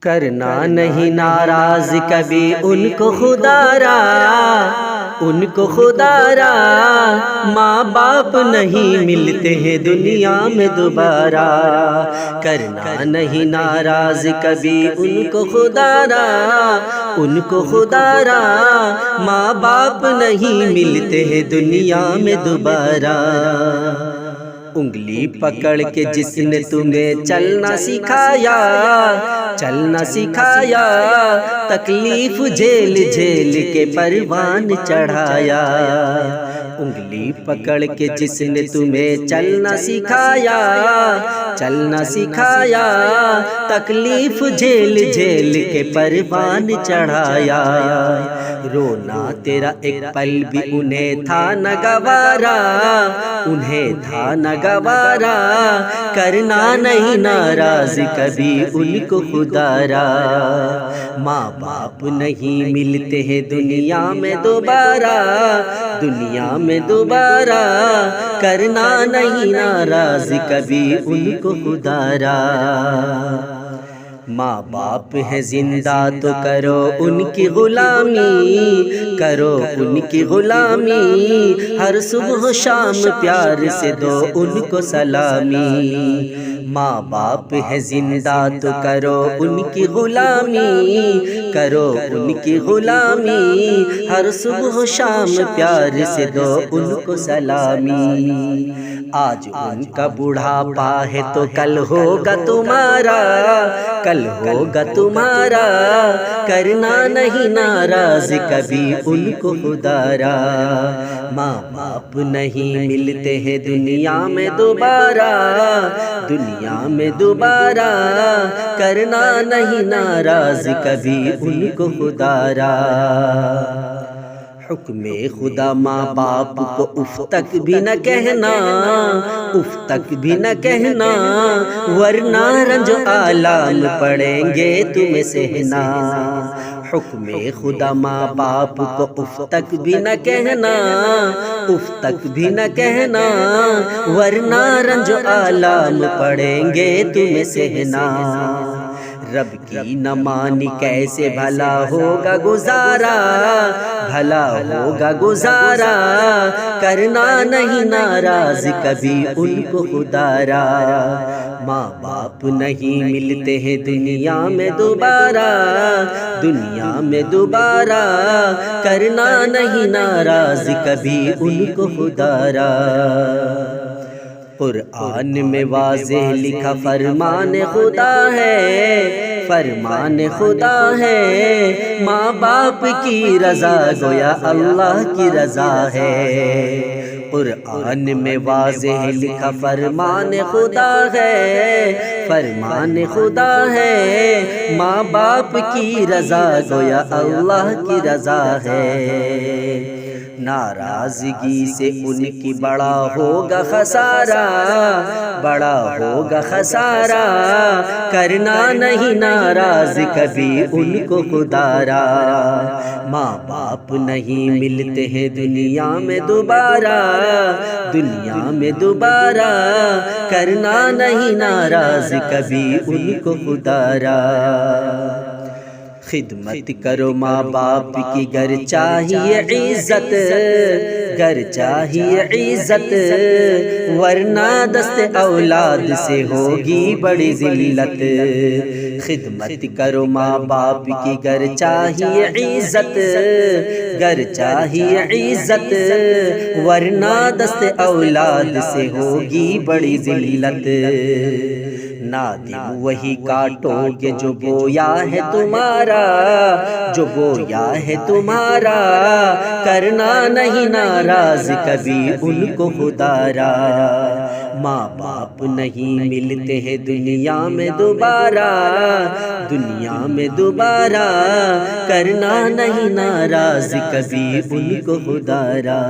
کرنا نہیں ناراض کبھی ان کو خدا را، ان کو خدا را، ماں باپ نہیں ملتے ہیں دنیا میں دوبارہ۔ کرنا نہیں ناراض کبھی ان کو خدا را، ان کو خدا را، ماں باپ نہیں ملتے ہیں دنیا میں دوبارہ۔ انگلی پکڑ کے جس نے تمہیں چلنا سکھایا، چلنا سکھایا، تکلیف جھیل جھیل کے پروان چڑھایا۔ انگلی پکڑ کے جس نے تمہیں چلنا سکھایا، چلنا سکھایا، تکلیف جھیل جھیل کے پروان چڑھایا۔ رونا تیرا ایک پل بھی انہیں تھا نہ گوارا، انہیں تھا نہ گوارا۔ کرنا نہیں ناراض کبھی ان کو خدا را، ماں باپ نہیں ملتے ہیں دنیا میں دوبارہ، دنیا میں دوبارہ۔ کرنا نہیں ناراض کبھی ان کو خدا را۔ ماں باپ ہے زندہ تو کرو ان کی غلامی، کرو ان کی غلامی، ہر صبح و شام پیار سے دو ان کو سلامی۔ ماں باپ ہے زندہ تو کرو ان کی غلامی، کرو ان کی غلامی، ہر صبح و شام پیار سے دو ان کو سلامی۔ آج ان کا بڑھاپا ہے تو کل ہوگا تمہارا، کل ہوگا تمہارا۔ کرنا نہیں ناراض کبھی ان کو خدا را، ماں باپ نہیں ملتے ہیں دنیا میں دوبارہ، دنیا میں دوبارہ۔ کرنا نہیں ناراض کبھی ان کو خدا را۔ حکم خدا ماں باپ کو اف تک بھی نہ کہنا، اف تک بھی نہ کہنا، ورنہ رنج و آلام پڑیں گے تمہیں سہنا۔ حکم خدا ماں باپ کو اف تک بھی نہ کہنا، اف تک بھی نہ کہنا، ورنہ رنج و آلام پڑیں گے تمہیں سہنا۔ رب کی نہ مانی کیسے بھلا ہوگا گزارا، بھلا ہوگا گزارا۔ کرنا نہیں ناراض کبھی ان کو خدا را، ماں باپ نہیں ملتے ہیں دنیا میں دوبارہ، دنیا میں دوبارہ۔ کرنا نہیں ناراض کبھی ان کو خدا را۔ قرآن میں واضح لکھا فرمان خدا ہے، فرمان خدا ہے، ماں باپ کی رضا گویا اللہ کی رضا ہے۔ قرآن میں واضح لکھا فرمان خدا ہے، فرمان خدا ہے، ماں باپ کی رضا گویا اللہ کی رضا ہے۔ ناراضگی سے ان کی بڑا ہوگا خسارہ، بڑا ہوگا خسارہ۔ کرنا نہیں ناراض کبھی ان کو خدا را، ماں باپ نہیں ملتے ہیں دنیا میں دوبارہ، دنیا میں دوبارہ۔ کرنا نہیں ناراض کبھی ان کو خدا را۔ خدمت کرو ماں باپ کی گر چاہیے عزت، گر چاہیے عزت، ورنہ دست اولاد سے ہوگی بڑی ذلت۔ خدمت کرو ماں باپ کی گر چاہیے عزت، گر چاہیے عزت، ورنہ دست اولاد سے ہوگی بڑی ذلت۔ نادم وہی کاٹو گے جو بویا ہے تمہارا، جو بویا ہے تمہارا۔ کرنا نہیں ناراض کبھی ان کو خدا را، ماں باپ نہیں ملتے ہیں دنیا میں دوبارہ، دنیا میں دوبارہ۔ کرنا نہیں ناراض کبھی ان کو خدا را۔